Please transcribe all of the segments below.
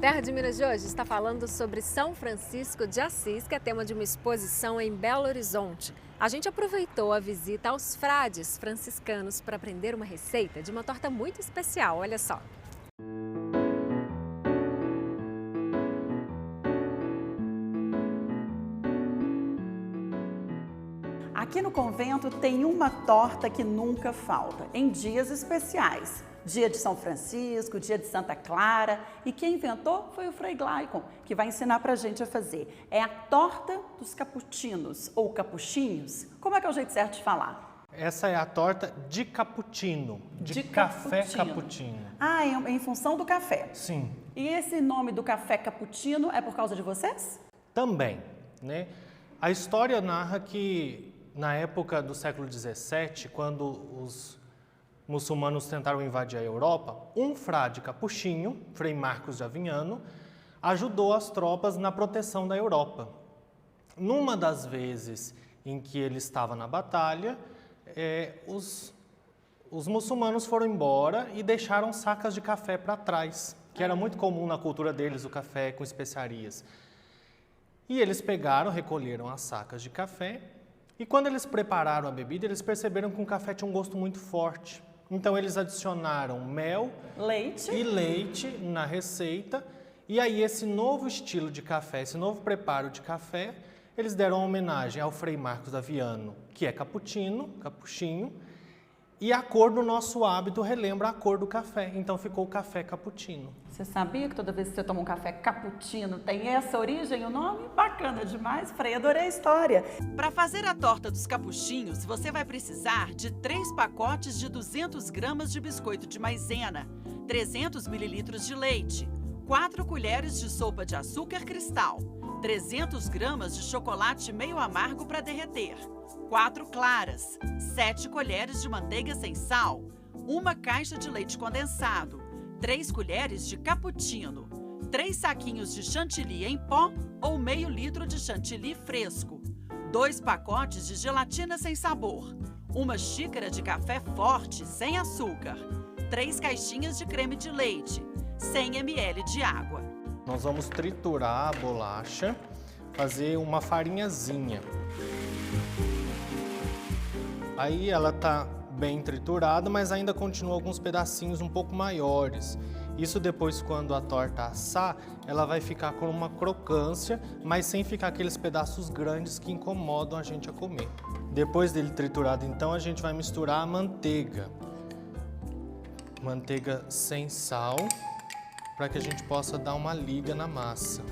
Terra de Minas de hoje está falando sobre São Francisco de Assis, que é tema de uma exposição em Belo Horizonte. A gente aproveitou a visita aos frades franciscanos para aprender uma receita de uma torta muito especial, olha só. Aqui no convento tem uma torta que nunca falta, em dias especiais. Dia de São Francisco, dia de Santa Clara, e quem inventou foi o Frei Gleicon, que vai ensinar pra gente a fazer. É a torta dos caputinos, ou capuchinhos. Como é que é o jeito certo de falar? Essa é a torta de cappuccino, de café cappuccino. Ah, em função do café. Sim. E esse nome do café cappuccino é por causa de vocês? Também, né? A história narra que na época do século XVII, quando os muçulmanos tentaram invadir a Europa, um frade capuchinho, Frei Marcos de Avignano, ajudou as tropas na proteção da Europa. Numa das vezes em que ele estava na batalha, os muçulmanos foram embora e deixaram sacas de café para trás, que era muito comum na cultura deles, o café com especiarias. E eles pegaram, recolheram as sacas de café, e quando eles prepararam a bebida, eles perceberam que o café tinha um gosto muito forte. Então eles adicionaram mel e leite na receita, e aí esse novo estilo de café, esse novo preparo de café, eles deram uma homenagem ao Frei Marcos de Avignano, que é capuchinho, e a cor do nosso hábito relembra a cor do café, então ficou o café cappuccino. Você sabia que toda vez que você toma um café cappuccino tem essa origem, o nome? Bacana demais, Frei, adorei a história. Para fazer a torta dos capuchinhos, você vai precisar de 3 pacotes de 200 gramas de biscoito de maisena, 300 mililitros de leite, 4 colheres de sopa de açúcar cristal, 300 gramas de chocolate meio amargo para derreter, 4 claras, 7 colheres de manteiga sem sal, 1 caixa de leite condensado, 3 colheres de cappuccino, 3 saquinhos de chantilly em pó ou meio litro de chantilly fresco, 2 pacotes de gelatina sem sabor, 1 xícara de café forte sem açúcar, 3 caixinhas de creme de leite, 100 ml de água. Nós vamos triturar a bolacha, fazer uma farinhazinha. Aí ela tá bem triturada, mas ainda continua alguns pedacinhos um pouco maiores. Isso depois, quando a torta assar, ela vai ficar com uma crocância, mas sem ficar aqueles pedaços grandes que incomodam a gente a comer. Depois dele triturado, então, a gente vai misturar a manteiga. Manteiga sem sal, para que a gente possa dar uma liga na massa.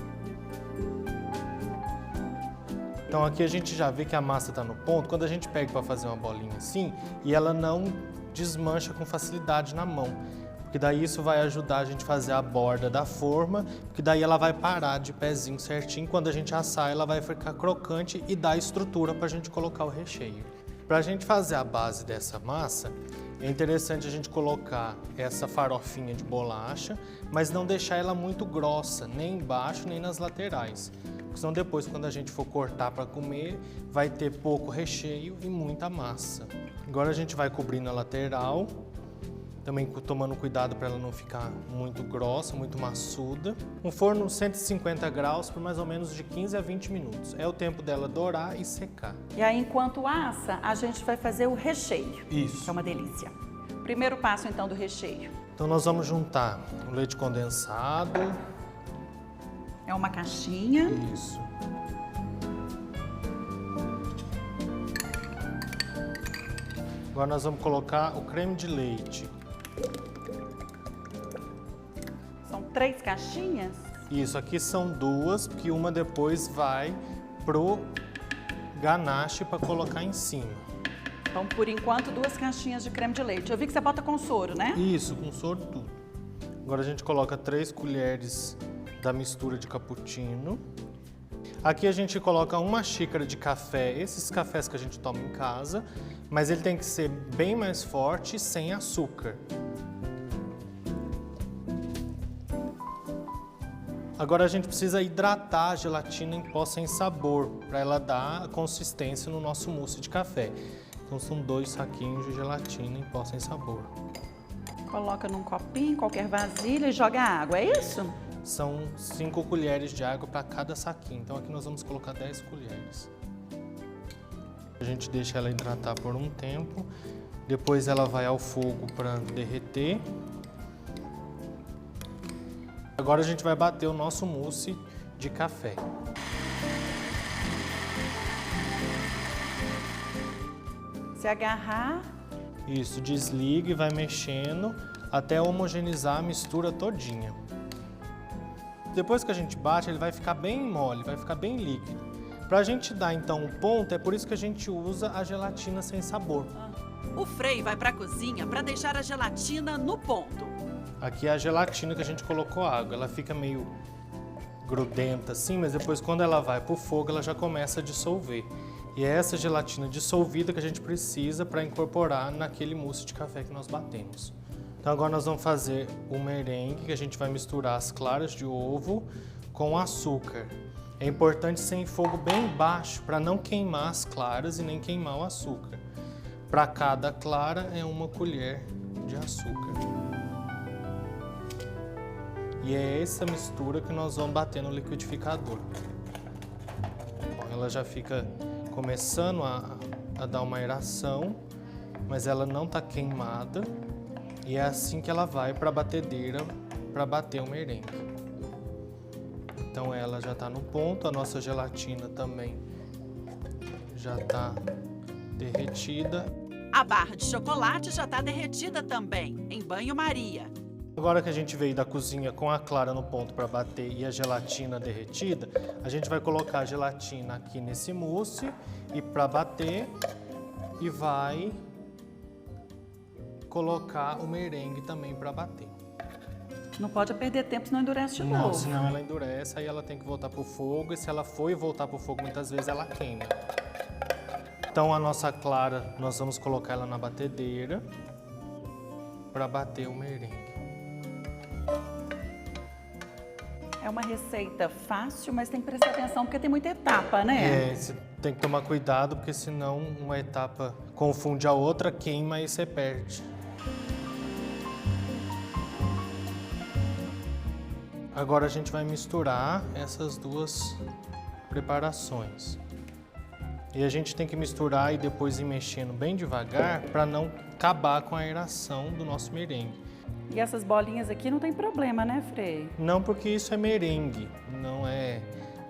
Então aqui a gente já vê que a massa está no ponto, quando a gente pega para fazer uma bolinha assim, e ela não desmancha com facilidade na mão, porque daí isso vai ajudar a gente a fazer a borda da forma, porque daí ela vai parar de pezinho certinho, quando a gente assar ela vai ficar crocante e dar estrutura para a gente colocar o recheio. Para a gente fazer a base dessa massa, é interessante a gente colocar essa farofinha de bolacha, mas não deixar ela muito grossa, nem embaixo nem nas laterais. Porque senão depois, quando a gente for cortar para comer, vai ter pouco recheio e muita massa. Agora a gente vai cobrindo a lateral, também tomando cuidado para ela não ficar muito grossa, muito maçuda. Um forno 150 graus por mais ou menos de 15 a 20 minutos. É o tempo dela dourar e secar. E aí, enquanto assa, a gente vai fazer o recheio. Isso. Que é uma delícia. Primeiro passo, então, do recheio. Então nós vamos juntar o leite condensado. É uma caixinha. Isso. Agora nós vamos colocar o creme de leite. São 3 caixinhas? Isso, aqui são 2, porque uma depois vai pro ganache para colocar em cima. Então, por enquanto, 2 caixinhas de creme de leite. Eu vi que você bota com soro, né? Isso, com soro tudo. Agora a gente coloca 3 colheres da mistura de cappuccino. Aqui a gente coloca 1 xícara de café, esses cafés que a gente toma em casa, mas ele tem que ser bem mais forte e sem açúcar. Agora a gente precisa hidratar a gelatina em pó sem sabor, para ela dar consistência no nosso mousse de café. Então são 2 saquinhos de gelatina em pó sem sabor. Coloca num copinho, qualquer vasilha e joga água, é isso? são 5 colheres de água para cada saquinho. Então aqui nós vamos colocar 10 colheres. A gente deixa ela hidratar por um tempo, depois ela vai ao fogo para derreter. Agora a gente vai bater o nosso mousse de café. Se agarrar... Isso, desliga e vai mexendo até homogeneizar a mistura todinha. Depois que a gente bate, ele vai ficar bem mole, vai ficar bem líquido. Para a gente dar então o ponto, é por isso que a gente usa a gelatina sem sabor. O Frei vai para a cozinha para deixar a gelatina no ponto. Aqui é a gelatina que a gente colocou água, ela fica meio grudenta assim, mas depois quando ela vai para o fogo, ela já começa a dissolver. E é essa gelatina dissolvida que a gente precisa para incorporar naquele mousse de café que nós batemos. Então agora nós vamos fazer o merengue, que a gente vai misturar as claras de ovo com açúcar. É importante ser em fogo bem baixo para não queimar as claras e nem queimar o açúcar. Para cada clara é 1 colher de açúcar. E é essa mistura que nós vamos bater no liquidificador. Bom, ela já fica começando a dar uma aeração, mas ela não está queimada. E é assim que ela vai para a batedeira para bater o merengue. Então ela já está no ponto, a nossa gelatina também já está derretida. A barra de chocolate já está derretida também, em banho-maria. Agora que a gente veio da cozinha com a clara no ponto para bater e a gelatina derretida, a gente vai colocar a gelatina aqui nesse mousse e para bater e vai colocar o merengue também para bater. Não pode perder tempo, senão endurece de novo. Não, senão ela endurece, aí ela tem que voltar para o fogo e se ela for e voltar para o fogo muitas vezes ela queima. Então a nossa clara, nós vamos colocar ela na batedeira para bater o merengue. É uma receita fácil, mas tem que prestar atenção porque tem muita etapa, né? É, você tem que tomar cuidado porque senão uma etapa confunde a outra, queima e você perde. Agora a gente vai misturar essas duas preparações. E a gente tem que misturar e depois ir mexendo bem devagar para não acabar com a aeração do nosso merengue. E essas bolinhas aqui não tem problema, né, Frei? Não, porque isso é merengue, não é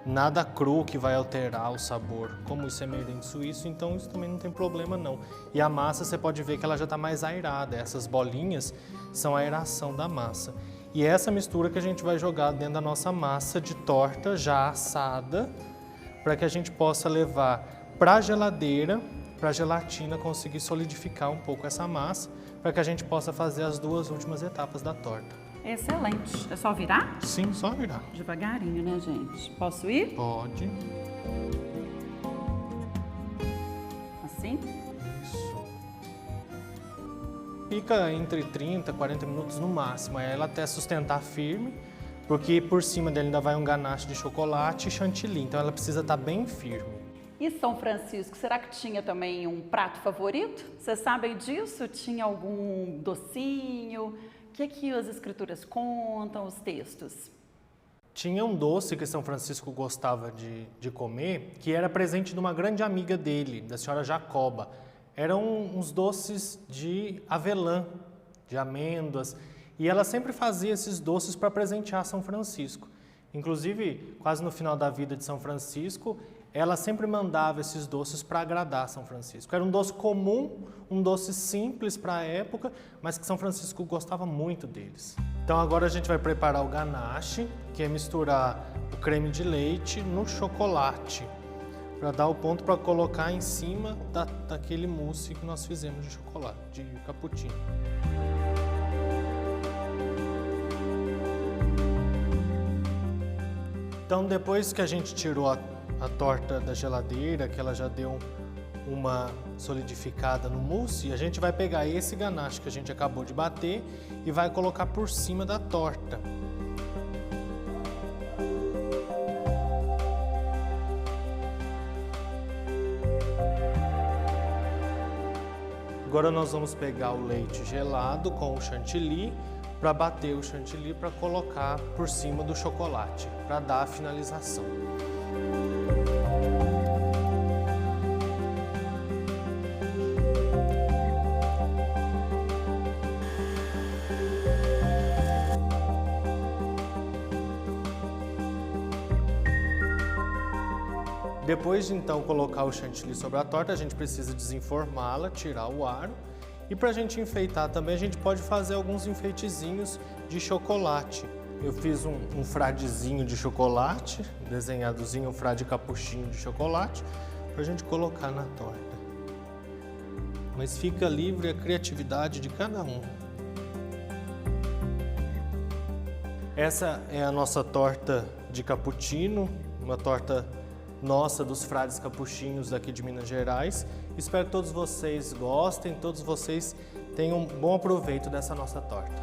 nada cru que vai alterar o sabor. Como isso é merengue suíço, então isso também não tem problema não. E a massa você pode ver que ela já está mais aerada, essas bolinhas são a aeração da massa. E essa mistura que a gente vai jogar dentro da nossa massa de torta já assada, para que a gente possa levar para a geladeira, para a gelatina conseguir solidificar um pouco essa massa, para que a gente possa fazer as 2 últimas etapas da torta. Excelente. É só virar? Sim, só virar. Devagarinho, né, gente? Posso ir? Pode. Assim? Isso. Fica entre 30 e 40 minutos no máximo, aí ela até sustentar firme, porque por cima dele ainda vai um ganache de chocolate e chantilly, então ela precisa estar bem firme. E São Francisco, será que tinha também um prato favorito? Vocês sabem disso? Tinha algum docinho? O que as escrituras contam, os textos? Tinha um doce que São Francisco gostava de comer, que era presente de uma grande amiga dele, da senhora Jacoba. Eram uns doces de avelã, de amêndoas, e ela sempre fazia esses doces para presentear São Francisco. Inclusive, quase no final da vida de São Francisco, ela sempre mandava esses doces para agradar São Francisco. Era um doce comum, um doce simples para a época, mas que São Francisco gostava muito deles. Então agora a gente vai preparar o ganache, que é misturar o creme de leite no chocolate, para dar o ponto para colocar em cima daquele mousse que nós fizemos de chocolate, de cappuccino. Então depois que a gente tirou a torta da geladeira, que ela já deu uma solidificada no mousse, a gente vai pegar esse ganache que a gente acabou de bater e vai colocar por cima da torta. Agora nós vamos pegar o leite gelado com o chantilly, para bater o chantilly para colocar por cima do chocolate, para dar a finalização. Depois de então colocar o chantilly sobre a torta, a gente precisa desenformá-la, tirar o aro. E para a gente enfeitar também, a gente pode fazer alguns enfeitezinhos de chocolate. Eu fiz um fradezinho de chocolate, desenhadozinho, um frade capuchinho de chocolate, para a gente colocar na torta. Mas fica livre a criatividade de cada um. Essa é a nossa torta de cappuccino, uma torta nossa dos frades capuchinhos daqui de Minas Gerais. Espero que todos vocês gostem, todos vocês tenham um bom aproveito dessa nossa torta.